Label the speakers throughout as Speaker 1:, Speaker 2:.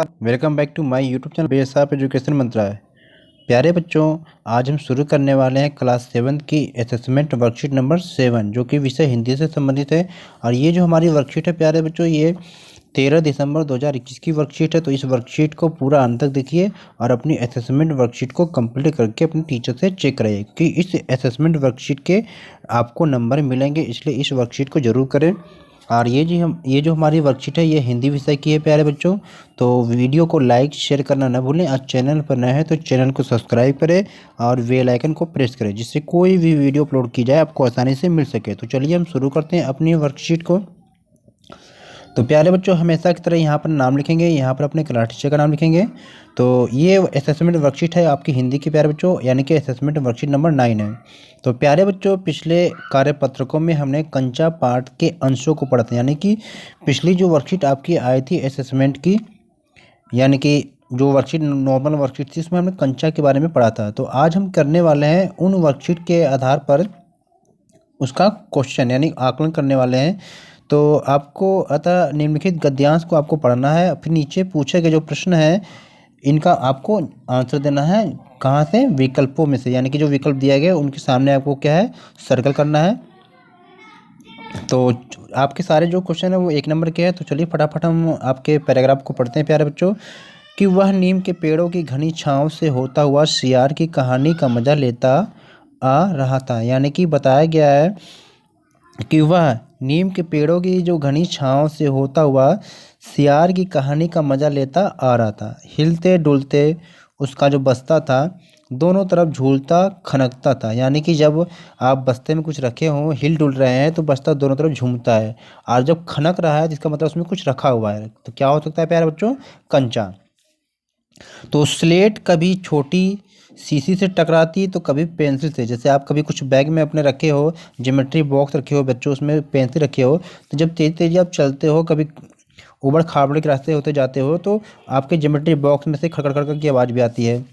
Speaker 1: Welcome back to my YouTube channel बेसाप education मंत्रालय। प्यारे बच्चों, आज हम शुरू करने वाले हैं क्लास 7 की असेसमेंट वर्कशीट नंबर 7 जो कि विषय हिंदी से संबंधित है। और ये जो हमारी वर्कशीट है प्यारे बच्चों, ये 13 दिसंबर 2021 की वर्कशीट है। तो इस वर्कशीट को पूरा अंत तक देखिए और अपनी असेसमेंट वर्कशीट को कंप्लीट करके अपने टीचर से चेक कराइए कि इस असेसमेंट वर्कशीट के आपको नंबर मिलेंगे, इसलिए इस वर्कशीट को ज़रूर करें। और ये जो हमारी वर्कशीट है ये हिंदी विषय की है प्यारे बच्चों। तो वीडियो को लाइक शेयर करना ना भूलें। आज चैनल पर नए हैं तो चैनल को सब्सक्राइब करें और बेल आइकन को प्रेस करें, जिससे कोई भी वीडियो अपलोड की जाए आपको आसानी से मिल सके। तो चलिए हम शुरू करते हैं अपनी वर्कशीट को। तो प्यारे बच्चों, हमेशा की तरह यहाँ पर नाम लिखेंगे, यहाँ पर अपने क्लास टीचर का नाम लिखेंगे। तो ये असेसमेंट वर्कशीट है आपकी हिंदी की प्यारे बच्चों, यानी कि असेसमेंट वर्कशीट नंबर 9 है। तो प्यारे बच्चों, पिछले कार्यपत्रकों में हमने कंचा पाठ के अंशों को पढ़ा था, यानी कि पिछली जो वर्कशीट आपकी आई थी असेसमेंट की, यानी कि जो वर्कशीट नॉर्मल वर्कशीट थी उसमें हमने कंचा के बारे में पढ़ा था। तो आज हम करने वाले हैं उन वर्कशीट के आधार पर उसका क्वेश्चन यानी आकलन करने वाले हैं। तो आपको अतः निम्नलिखित गद्यांश को आपको पढ़ना है, फिर नीचे पूछे गए जो प्रश्न है इनका आपको आंसर देना है। कहाँ से? विकल्पों में से, यानी कि जो विकल्प दिया गया उनके सामने आपको क्या है, सर्कल करना है। तो आपके सारे जो क्वेश्चन है वो 1 नंबर के हैं। तो चलिए फटाफट हम आपके पैराग्राफ को पढ़ते हैं प्यारे बच्चों। कि वह नीम के पेड़ों की घनी छाँव से होता हुआ सियार की कहानी का मजा लेता आ रहा था। यानी कि बताया गया है कि वह नीम के पेड़ों की जो घनी छाँव से होता हुआ सियार की कहानी का मजा लेता आ रहा था। हिलते डुलते उसका जो बस्ता था दोनों तरफ झूलता खनकता था। यानी कि जब आप बस्ते में कुछ रखे हों, हिल डुल रहे हैं, तो बस्ता दोनों तरफ झूमता है, और जब खनक रहा है जिसका मतलब उसमें कुछ रखा हुआ है। तो क्या हो सकता है प्यारे बच्चों? कंचा। तो स्लेट कभी छोटी शीशी से टकराती तो कभी पेंसिल से। जैसे आप कभी कुछ बैग में अपने रखे हो, ज्योमेट्री बॉक्स रखे हो बच्चों, उसमें पेंसिल रखे हो, तो जब तेज़ तेज़ी आप चलते हो, कभी ऊबड़ खाबड़ के रास्ते होते जाते हो, तो आपके ज्योमेट्री बॉक्स में से खड़खड़ खड़खड़ की आवाज़ भी आती है।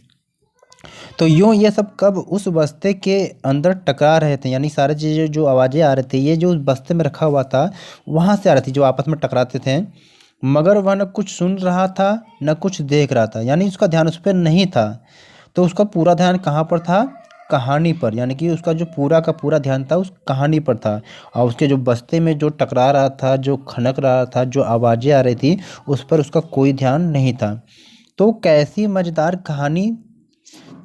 Speaker 1: तो यूँ ये सब कब उस बस्ते के अंदर टकरा रहे थे, यानी सारी चीज़ें जो आवाज़ें आ रही थी ये जो उस बस्ते में रखा हुआ था वहाँ से आ रही थी, जो आपस में टकराते थे। मगर वह न कुछ सुन रहा था न कुछ देख रहा था, यानी उसका ध्यान उस पर नहीं था। तो उसका पूरा ध्यान कहाँ पर था? कहानी पर। यानी कि उसका जो पूरा का पूरा ध्यान था उस कहानी पर था, और उसके जो बस्ते में जो टकरा रहा था, जो खनक रहा था, जो आवाज़ें आ रही थी, उस पर उसका कोई ध्यान नहीं था। तो कैसी मज़ेदार कहानी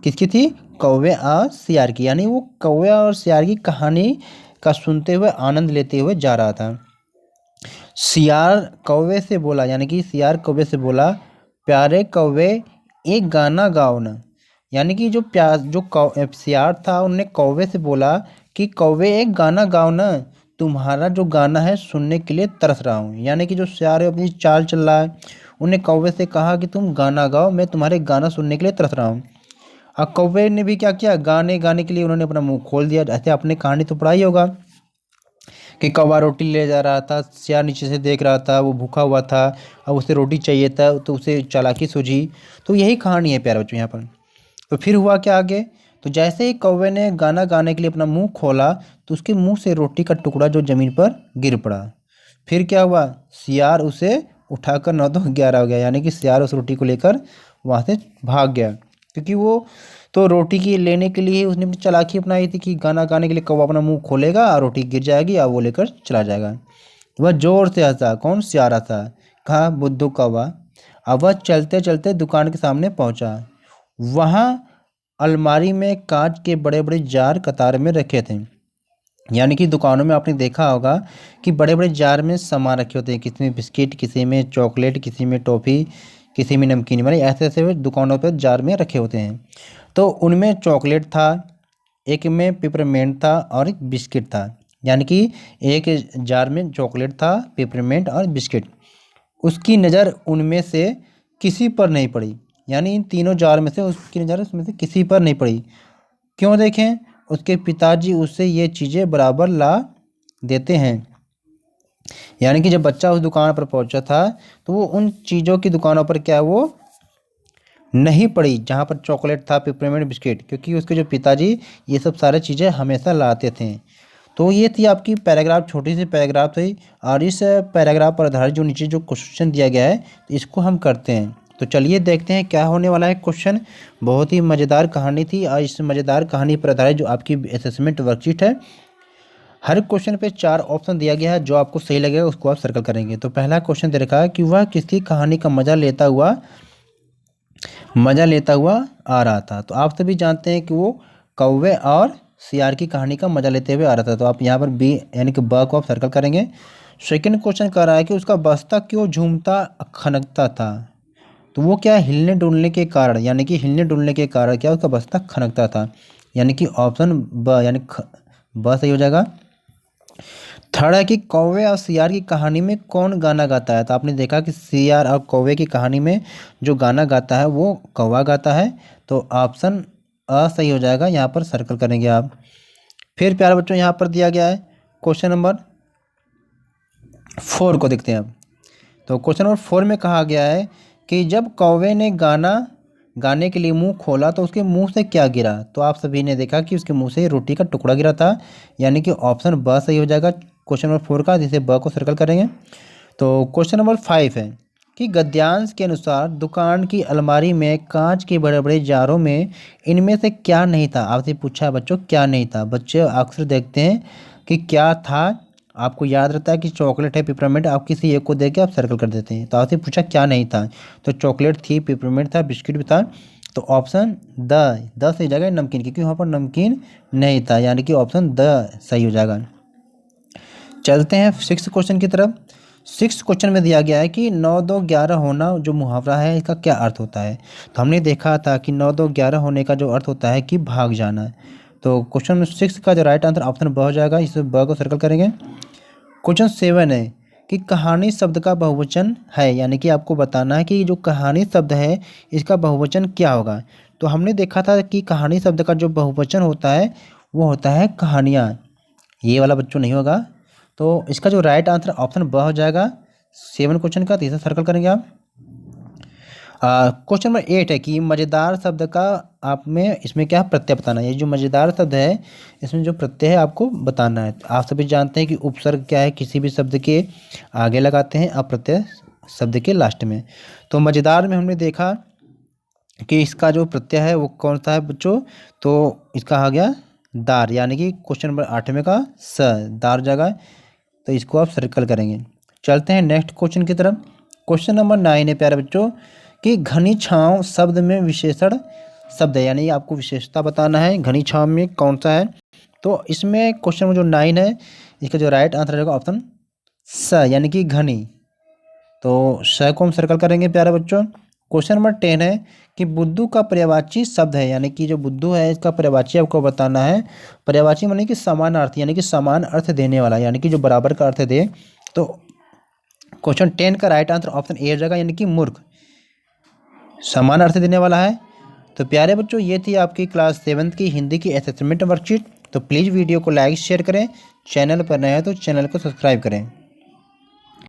Speaker 1: किसकी थी? कौवे और सियार की। यानी वो कौवे और सियार की कहानी का सुनते हुए आनंद लेते हुए जा रहा था। सियार कौवे से बोला, यानी कि सियार कौवे से बोला, प्यारे कौवे एक गाना गाओ ना। यानी कि सियार था उन्होंने कौवे से बोला कि कौवे एक गाना गाओ ना, तुम्हारा जो गाना है सुनने के लिए तरस रहा हूँ। यानी कि जो सियार है अपनी चाल चल रहा है, उन्हें कौवे से कहा कि तुम गाना गाओ, मैं तुम्हारे गाना सुनने के लिए तरस रहा हूँ। अब कौवे ने भी क्या किया, गाने गाने के लिए उन्होंने अपना मुंह खोल दिया। ऐसे आपने कहानी तो पढ़ा ही होगा कि कौवा रोटी ले जा रहा था, सियार नीचे से देख रहा था, वो भूखा हुआ था, अब उसे रोटी चाहिए था, तो उसे चालाकी सूझी। तो यही कहानी है प्यारे बच्चों यहाँ पर। तो फिर हुआ क्या आगे? तो जैसे ही कौवे ने गाना गाने के लिए अपना मुंह खोला तो उसके मुंह से रोटी का टुकड़ा जो ज़मीन पर गिर पड़ा। फिर क्या हुआ? सियार उसे उठाकर 9 तो 11 हो गया, यानी कि सियार उस रोटी को लेकर वहाँ से भाग गया, क्योंकि वो तो रोटी की लेने के लिए उसने अपनी चालाकी अपनाई थी कि गाना गाने के लिए कौवा अपना मुंह खोलेगा और रोटी गिर जाएगी और वो लेकर चला जाएगा। वह जोर से हंसा। कौन? सियार हंसा। कहा? बुद्धू कौवा। अब वह चलते चलते दुकान के सामने पहुंचा। वहाँ अलमारी में कांच के बड़े बड़े जार कतार में रखे थे। यानी कि दुकानों में आपने देखा होगा कि बड़े बड़े जार में सामान रखे होते हैं, किसी में बिस्किट, किसी में चॉकलेट, किसी में टॉफ़ी, किसी में नमकीन, वाले ऐसे ऐसे दुकानों पर जार में रखे होते हैं। तो उनमें चॉकलेट था, एक में पेपरमेंट था और एक बिस्किट था। यानी कि एक जार में चॉकलेट था, पेपरमेंट और बिस्किट। उसकी नज़र उनमें से किसी पर नहीं पड़ी, यानी इन तीनों जार में से उसकी नज़र उसमें से किसी पर नहीं पड़ी। क्यों? देखें, उसके पिताजी उससे ये चीज़ें बराबर ला देते हैं। यानी कि जब बच्चा उस दुकान पर पहुंचा था तो वो उन चीज़ों की दुकानों पर क्या वो नहीं पड़ी जहाँ पर चॉकलेट था, पेपरमेंट, बिस्किट, क्योंकि उसके जो पिताजी ये सब सारी चीज़ें हमेशा लाते थे। तो ये थी आपकी पैराग्राफ, छोटी सी पैराग्राफ थी। और इस पैराग्राफ पर आधारित जो नीचे जो क्वेश्चन दिया गया है तो इसको हम करते हैं। तो चलिए देखते हैं क्या होने वाला है क्वेश्चन। बहुत ही मज़ेदार कहानी थी और इस मज़ेदार कहानी पर आधारित जो आपकी असेसमेंट वर्कशीट है, हर क्वेश्चन पे 4 ऑप्शन दिया गया है। जो आपको सही लगेगा उसको आप सर्कल करेंगे। तो पहला क्वेश्चन दे रखा है कि वह किसकी कहानी का मज़ा लेता हुआ आ रहा था। तो आप सभी जानते हैं कि वो कौवे और सियार की कहानी का मज़ा लेते हुए आ रहा था। तो आप यहाँ पर बी यानी कि ब को आप सर्कल करेंगे। सेकंड क्वेश्चन कह रहा है कि उसका बस्ता क्यों झूमता खनकता था। तो वो क्या हिलने डुलने के कारण, यानी कि हिलने डुलने के कारण क्या उसका बस्ता खनकता था, यानी कि ऑप्शन ब यानी ब सही हो जाएगा। थर्ड है कि कौवे और सियार की कहानी में कौन गाना गाता है। तो आपने देखा कि सियार और कौवे की कहानी में जो गाना गाता है वो कौवा गाता है। तो ऑप्शन अ सही हो जाएगा, यहाँ पर सर्कल करेंगे आप। फिर प्यारे बच्चों यहाँ पर दिया गया है क्वेश्चन नंबर 4 को देखते हैं अब। तो क्वेश्चन नंबर 4 में कहा गया है कि जब कौवे ने गाने के लिए मुंह खोला तो उसके मुंह से क्या गिरा। तो आप सभी ने देखा कि उसके मुंह से रोटी का टुकड़ा गिरा था, यानी कि ऑप्शन ब सही हो जाएगा क्वेश्चन नंबर 4 का, जिसे ब को सर्कल करेंगे। तो क्वेश्चन नंबर 5 है कि गद्यांश के अनुसार दुकान की अलमारी में कांच के बड़े बड़े जारों में इनमें से क्या नहीं था। आपसे पूछा है बच्चों क्या नहीं था। बच्चे अक्सर देखते हैं कि क्या था, आपको याद रहता है कि चॉकलेट है, पेपरमिंट, आप किसी एक को देख के आप सर्कल कर देते हैं। तो आपसे पूछा क्या नहीं था, तो चॉकलेट थी, पेपरमिंट था, बिस्किट भी था। तो ऑप्शन द सही हो जाएगा नमकीन, क्योंकि वहाँ पर नमकीन नहीं था, यानी कि ऑप्शन द सही हो जाएगा। चलते हैं 6 क्वेश्चन की तरफ। 6 क्वेश्चन में दिया गया है कि 9 2 11 होना जो मुहावरा है इसका क्या अर्थ होता है। तो हमने देखा था कि 9 2 11 होने का जो अर्थ होता है कि भाग जाना। तो क्वेश्चन 6 का जो राइट आंसर ऑप्शन ब हो जाएगा, इस ब को सर्कल करेंगे। क्वेश्चन 7 है कि कहानी शब्द का बहुवचन है, यानी कि आपको बताना है कि जो कहानी शब्द है इसका बहुवचन क्या होगा। तो हमने देखा था कि कहानी शब्द का जो बहुवचन होता है वो होता है कहानियाँ। ये वाला बच्चों नहीं होगा। तो इसका जो राइट आंसर ऑप्शन ब हो जाएगा 7 क्वेश्चन का, तीसरा सर्कल करेंगे आप। क्वेश्चन नंबर 8 है कि मज़ेदार शब्द का आप में इसमें क्या प्रत्यय बताना है। ये जो मज़ेदार शब्द है इसमें जो प्रत्यय है आपको बताना है। आप सभी जानते हैं कि उपसर्ग क्या है, किसी भी शब्द के आगे लगाते हैं और प्रत्यय शब्द के लास्ट में। तो मज़ेदार में हमने देखा कि इसका जो प्रत्यय है वो कौन सा है बच्चों, तो इसका आ गया दार, यानी कि क्वेश्चन नंबर 8 में का स दार जगह। तो इसको आप सर्कल करेंगे। चलते हैं नेक्स्ट क्वेश्चन की तरफ। क्वेश्चन नंबर 9 है प्यारे बच्चों कि घनी छाँव शब्द में विशेषण शब्द है, यानी आपको विशेषता बताना है घनी छाँव में कौन सा है। तो इसमें क्वेश्चन नंबर जो 9 है इसका जो राइट आंसर रहेगा ऑप्शन स, यानी कि घनी। तो स को हम सर्कल करेंगे प्यारे बच्चों। क्वेश्चन नंबर 10 है कि बुद्धू का पर्यायवाची शब्द है, यानी कि जो बुद्धू है इसका पर्यायवाची आपको बताना है। पर्यायवाची माने कि समान अर्थ, यानी कि समान अर्थ देने वाला, यानी कि जो बराबर का अर्थ दे। तो क्वेश्चन 10 का राइट आंसर ऑप्शन ए हो जाएगा, यानी कि मूर्ख, समान अर्थ देने वाला है। तो प्यारे बच्चों ये थी आपकी क्लास 7 की हिंदी की असेसमेंट वर्कशीट। तो प्लीज़ वीडियो को लाइक शेयर करें, चैनल पर नए हैं तो चैनल को सब्सक्राइब करें।